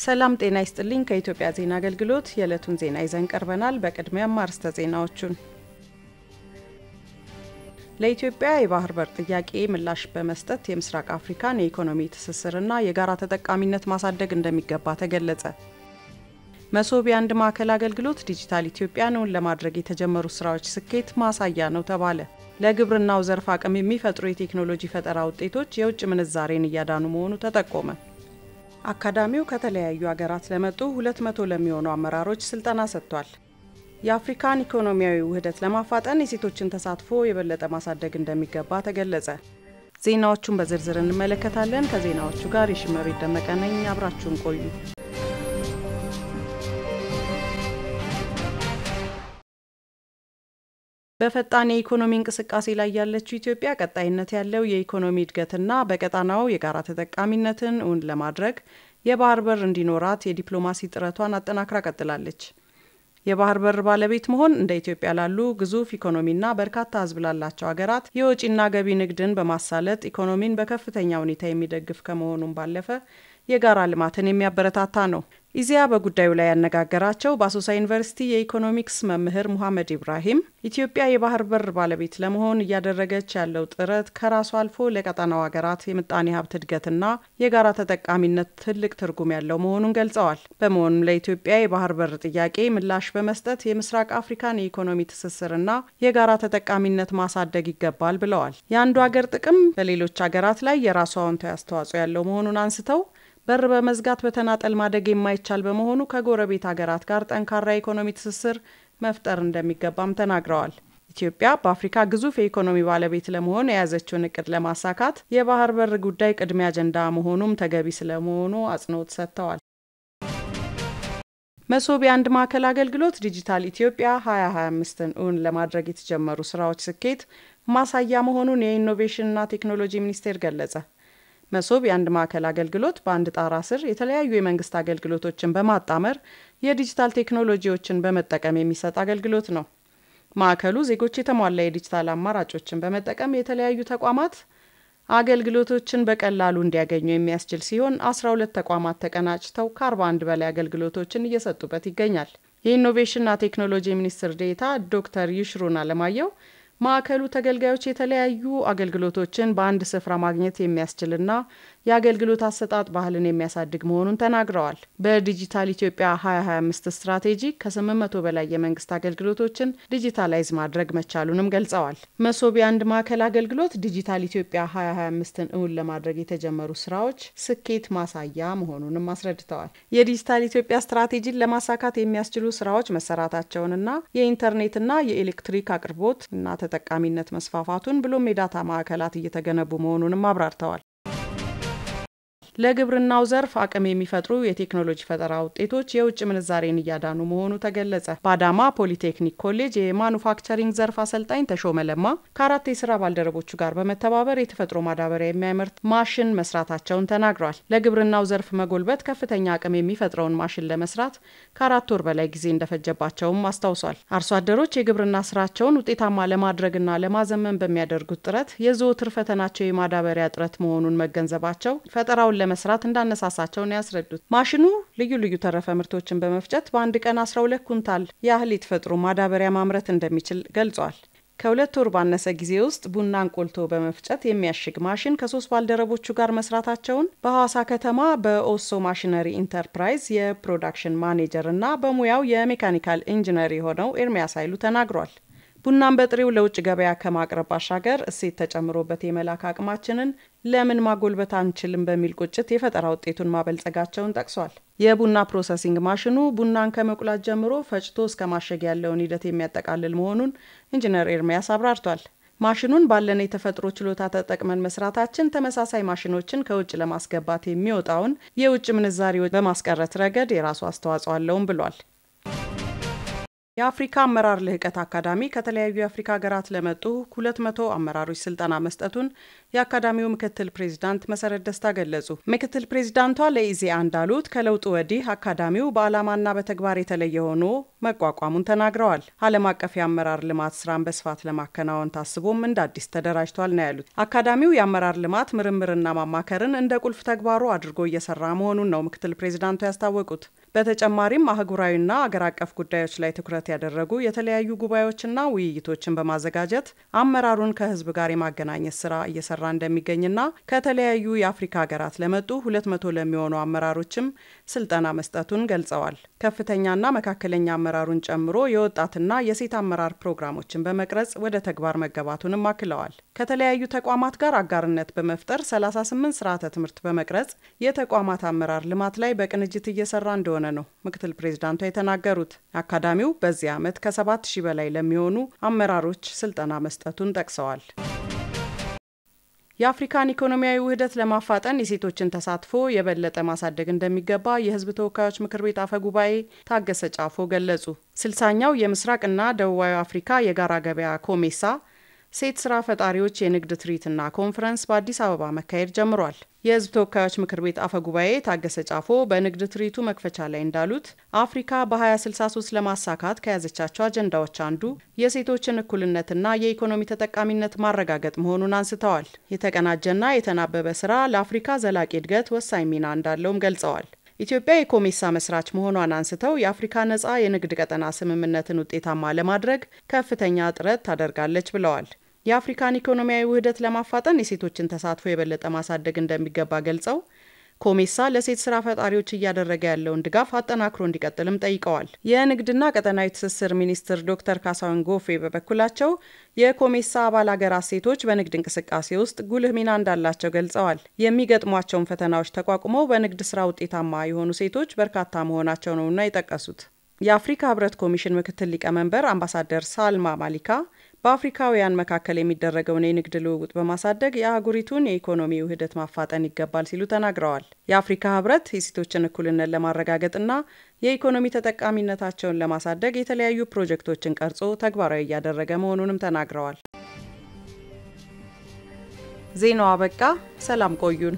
ሰላም ጤና ይስጥልኝ ከኢትዮጵያ ዜና አገልግሎት የዕለቱን ዜና ይዘን ቀርበናል። በቅድሚያም አርዕስተ ዜናዎቹን ለኢትዮጵያ የባህር በር ጥያቄ ምላሽ በመስጠት የምስራቅ አፍሪካን የኢኮኖሚ ትስስርና የጋራ ተጠቃሚነት ማሳደግ እንደሚገባ ተገለጸ። መሶብ የአንድ ማዕከል አገልግሎት ዲጂታል ኢትዮጵያን ለማድረግ የተጀመሩ ስራዎች ስኬት ማሳያ ነው ተባለ። ለግብርናው ዘርፍ አቅም የሚፈጥሩ የቴክኖሎጂ ፈጠራ ውጤቶች የውጭ ምንዛሬን እያዳኑ መሆኑ ተጠቆመ። አካዳሚው ከተለያዩ ሀገራት ለመጡ 200 ለሚሆኑ አመራሮች ስልጠና ሰጥቷል። የአፍሪካን ኢኮኖሚያዊ ውህደት ለማፋጠን የሴቶችን ተሳትፎ የበለጠ ማሳደግ እንደሚገባ ተገለጸ። ዜናዎቹን በዝርዝር እንመለከታለን። ከዜናዎቹ ጋር የሽመቤት ደመቀ ነኝ። አብራችሁን ቆዩ። በፈጣን የኢኮኖሚ እንቅስቃሴ ላይ ያለችው ኢትዮጵያ ቀጣይነት ያለው የኢኮኖሚ እድገትና በቀጣናው የጋራ ተጠቃሚነትን እውን ለማድረግ የባህር በር እንዲኖራት የዲፕሎማሲ ጥረቷን አጠናክራ ቀጥላለች። የባህር በር ባለቤት መሆን እንደ ኢትዮጵያ ላሉ ግዙፍ ኢኮኖሚና በርካታ ሕዝብ ላላቸው ሀገራት የወጪና ገቢ ንግድን በማሳለጥ ኢኮኖሚን በከፍተኛ ሁኔታ የሚደግፍ ከመሆኑም ባለፈ የጋራ ልማትን የሚያበረታታ ነው። ኢዜአ በጉዳዩ ላይ ያነጋገራቸው በአሶሳ ዩኒቨርሲቲ የኢኮኖሚክስ መምህር ሙሐመድ ኢብራሂም ኢትዮጵያ የባህር በር ባለቤት ለመሆን እያደረገች ያለው ጥረት ከራሱ አልፎ ለቀጣናው ሀገራት የምጣኔ ሀብት እድገትና የጋራ ተጠቃሚነት ትልቅ ትርጉም ያለው መሆኑን ገልጸዋል። በመሆኑም ለኢትዮጵያ የባህር በር ጥያቄ ምላሽ በመስጠት የምስራቅ አፍሪካን የኢኮኖሚ ትስስርና የጋራ ተጠቃሚነት ማሳደግ ይገባል ብለዋል። የአንዱ ሀገር ጥቅም በሌሎች ሀገራት ላይ የራሱ አዎንታዊ አስተዋጽኦ ያለው መሆኑን አንስተው በር በመዝጋት በተናጠል ማደግ የማይቻል በመሆኑ ከጎረቤት ሀገራት ጋር ጠንካራ የኢኮኖሚ ትስስር መፍጠር እንደሚገባም ተናግረዋል። ኢትዮጵያ በአፍሪካ ግዙፍ የኢኮኖሚ ባለቤት ለመሆን የያዘችውን እቅድ ለማሳካት የባህር በር ጉዳይ ቅድሚያ አጀንዳ መሆኑም ተገቢ ስለመሆኑ አጽንኦት ሰጥተዋል። መሶብ የአንድ ማዕከል አገልግሎት ዲጂታል ኢትዮጵያ 2025ን እውን ለማድረግ የተጀመሩ ስራዎች ስኬት ማሳያ መሆኑን የኢኖቬሽንና ቴክኖሎጂ ሚኒስቴር ገለጸ። መሶብ የአንድ ማዕከል አገልግሎት በአንድ ጣራ ስር የተለያዩ የመንግስት አገልግሎቶችን በማጣመር የዲጂታል ቴክኖሎጂዎችን በመጠቀም የሚሰጥ አገልግሎት ነው። ማዕከሉ ዜጎች የተሟላ የዲጂታል አማራጮችን በመጠቀም የተለያዩ ተቋማት አገልግሎቶችን በቀላሉ እንዲያገኙ የሚያስችል ሲሆን 12 ተቋማት ተቀናጅተው ከ41 በላይ አገልግሎቶችን እየሰጡበት ይገኛል። የኢኖቬሽንና ቴክኖሎጂ ሚኒስትር ዴኤታ ዶክተር ይሽሩን አለማየሁ ማዕከሉ ተገልጋዮች የተለያዩ አገልግሎቶችን በአንድ ስፍራ ማግኘት የሚያስችልና የአገልግሎት አሰጣጥ ባህልን የሚያሳድግ መሆኑን ተናግረዋል። በዲጂታል ኢትዮጵያ 2025 ስትራቴጂ ከ800 በላይ የመንግስት አገልግሎቶችን ዲጂታላይዝ ማድረግ መቻሉንም ገልጸዋል። መሶብ የአንድ ማዕከል አገልግሎት ዲጂታል ኢትዮጵያ 2025ን እውን ለማድረግ የተጀመሩ ስራዎች ስኬት ማሳያ መሆኑንም አስረድተዋል። የዲጂታል ኢትዮጵያ ስትራቴጂን ለማሳካት የሚያስችሉ ስራዎች መሰራታቸውንና የኢንተርኔትና የኤሌክትሪክ አቅርቦት እና ተጠቃሚነት መስፋፋቱን ብሎም የዳታ ማዕከላት እየተገነቡ መሆኑንም አብራርተዋል። ለግብርናው ዘርፍ አቅም የሚፈጥሩ የቴክኖሎጂ ፈጠራ ውጤቶች የውጭ ምንዛሬን እያዳኑ መሆኑ ተገለጸ። በአዳማ ፖሊቴክኒክ ኮሌጅ የማኑፋክቸሪንግ ዘርፍ አሰልጣኝ ተሾመ ለማ ከአራት የስራ ባልደረቦቹ ጋር በመተባበር የተፈጥሮ ማዳበሪያ የሚያመርት ማሽን መስራታቸውን ተናግረዋል። ለግብርናው ዘርፍ መጎልበት ከፍተኛ አቅም የሚፈጥረውን ማሽን ለመስራት ከ4 ወር በላይ ጊዜ እንደፈጀባቸውም አስታውሷል። አርሶ አደሮች የግብርና ስራቸውን ውጤታማ ለማድረግና ለማዘመን በሚያደርጉት ጥረት የዘወትር ፈተናቸው የማዳበሪያ እጥረት መሆኑን መገንዘባቸው ፈጠራውን መስራት እንዳነሳሳቸውን ያስረዱት። ማሽኑ ልዩ ልዩ ተረፈ ምርቶችን በመፍጨት በአንድ ቀን 12 ኩንታል ያህል የተፈጥሮ ማዳበሪያ ማምረት እንደሚችል ገልጿል። ከ2 ወር ባነሰ ጊዜ ውስጥ ቡናን ቆልቶ በመፍጨት የሚያሽግ ማሽን ከ3 ባልደረቦቹ ጋር መስራታቸውን በሐዋሳ ከተማ በኦሶ ማሽነሪ ኢንተርፕራይዝ የፕሮዳክሽን ማኔጀር እና በሙያው የሜካኒካል ኢንጂነር የሆነው ኤርሚያስ ኃይሉ ተናግሯል። ቡናን በጥሬው ለውጭ ገበያ ከማቅረብ ባሻገር እሴት ተጨምሮበት የመላክ አቅማችንን ለምን ማጎልበት አንችልም በሚል ቁጭት የፈጠራ ውጤቱን ማበልጸጋቸውን ጠቅሷል። የቡና ፕሮሰሲንግ ማሽኑ ቡናን ከመቁላት ጀምሮ ፈጭቶ እስከ ማሸግ ያለውን ሂደት የሚያጠቃልል መሆኑን ኢንጂነር ኤርሚያስ አብራርቷል። ማሽኑን ባለን የተፈጥሮ ችሎታ ተጠቅመን መስራታችን ተመሳሳይ ማሽኖችን ከውጭ ለማስገባት የሚወጣውን የውጭ ምንዛሪ በማስቀረት ረገድ የራሱ አስተዋጽኦ አለውም ብሏል። የአፍሪካ አመራር ልህቀት አካዳሚ ከተለያዩ የአፍሪካ ሀገራት ለመጡ 200 አመራሮች ስልጠና መስጠቱን የአካዳሚው ምክትል ፕሬዝዳንት መሰረት ደስታ ገለጹ። ምክትል ፕሬዝዳንቷ ለኢዜአ እንዳሉት ከለውጡ ወዲህ አካዳሚው በዓላማና በተግባር የተለየ ሆኖ መቋቋሙን ተናግረዋል። ዓለም አቀፍ የአመራር ልማት ስራን በስፋት ለማከናወን ታስቦም እንደ አዲስ ተደራጅቷል ነው ያሉት። አካዳሚው የአመራር ልማት ምርምርና ማማከርን እንደ ቁልፍ ተግባሩ አድርጎ እየሰራ መሆኑን ነው ምክትል ፕሬዝዳንቱ ያስታወቁት። በተጨማሪም አህጉራዊና አገር አቀፍ ጉዳዮች ላይ ትኩረት ያደረጉ የተለያዩ ጉባኤዎችና ውይይቶችን በማዘጋጀት አመራሩን ከህዝብ ጋር የማገናኘት ስራ እየሰራ እንደሚገኝና ከተለያዩ የአፍሪካ ሀገራት ለመጡ 200 ለሚሆኑ አመራሮችም ስልጠና መስጠቱን ገልጸዋል። ከፍተኛና መካከለኛ አመራሩን ጨምሮ የወጣትና የሴት አመራር ፕሮግራሞችን በመቅረጽ ወደ ተግባር መገባቱንም አክለዋል። ከተለያዩ ተቋማት ጋር አጋርነት በመፍጠር 38 ስርዓተ ትምህርት በመቅረጽ የተቋማት አመራር ልማት ላይ በቅንጅት እየሰራ እንደሆነ ነው ምክትል ፕሬዝዳንቷ የተናገሩት። አካዳሚው በዚህ ዓመት ከ7000 በላይ ለሚሆኑ አመራሮች ስልጠና መስጠቱን ጠቅሰዋል። የአፍሪካን ኢኮኖሚያዊ ውህደት ለማፋጠን የሴቶችን ተሳትፎ የበለጠ ማሳደግ እንደሚገባ የህዝብ ተወካዮች ምክር ቤት አፈ ጉባኤ ታገሰ ጫፎ ገለጹ። 60ኛው የምስራቅና ደቡባዊ አፍሪካ የጋራ ገበያ ኮሜሳ ሴት ስራ ፈጣሪዎች የንግድ ትርኢትና ኮንፈረንስ በአዲስ አበባ መካሄድ ጀምሯል። የህዝብ ተወካዮች ምክር ቤት አፈ ጉባኤ ታገሰ ጫፎ በንግድ ትርኢቱ መክፈቻ ላይ እንዳሉት አፍሪካ በ2063 ለማሳካት ከያዘቻቸው አጀንዳዎች አንዱ የሴቶችን እኩልነትና የኢኮኖሚ ተጠቃሚነት ማረጋገጥ መሆኑን አንስተዋል። የተቀናጀና የተናበበ ስራ ለአፍሪካ ዘላቂ እድገት ወሳኝ ሚና እንዳለውም ገልጸዋል። ኢትዮጵያ የኮሜሳ መስራች መሆኗን አንስተው የአፍሪካ ነጻ የንግድ ቀጠና ስምምነትን ውጤታማ ለማድረግ ከፍተኛ ጥረት ታደርጋለች ብለዋል። የአፍሪካን ኢኮኖሚያዊ ውህደት ለማፋጠን የሴቶችን ተሳትፎ የበለጠ ማሳደግ እንደሚገባ ገልጸው ኮሜሳ ለሴት ስራ ፈጣሪዎች እያደረገ ያለውን ድጋፍ አጠናክሮ እንዲቀጥልም ጠይቀዋል። የንግድና ቀጠናዊ ትስስር ሚኒስትር ዶክተር ካሳሁን ጎፌ በበኩላቸው የኮሜሳ አባል ሀገራት ሴቶች በንግድ እንቅስቃሴ ውስጥ ጉልህ ሚና እንዳላቸው ገልጸዋል። የሚገጥሟቸውን ፈተናዎች ተቋቁመው በንግድ ስራ ውጤታማ የሆኑ ሴቶች በርካታ መሆናቸው ነውና የጠቀሱት። የአፍሪካ ህብረት ኮሚሽን ምክትል ሊቀመንበር አምባሳደር ሳልማ ማሊካ በአፍሪካውያን መካከል የሚደረገውን የንግድ ልውውጥ በማሳደግ የአህጉሪቱን የኢኮኖሚ ውህደት ማፋጠን ይገባል ሲሉ ተናግረዋል። የአፍሪካ ህብረት የሴቶችን እኩልነት ለማረጋገጥና የኢኮኖሚ ተጠቃሚነታቸውን ለማሳደግ የተለያዩ ፕሮጀክቶችን ቀርጾ ተግባራዊ እያደረገ መሆኑንም ተናግረዋል። ዜናው አበቃ። ሰላም ቆዩን።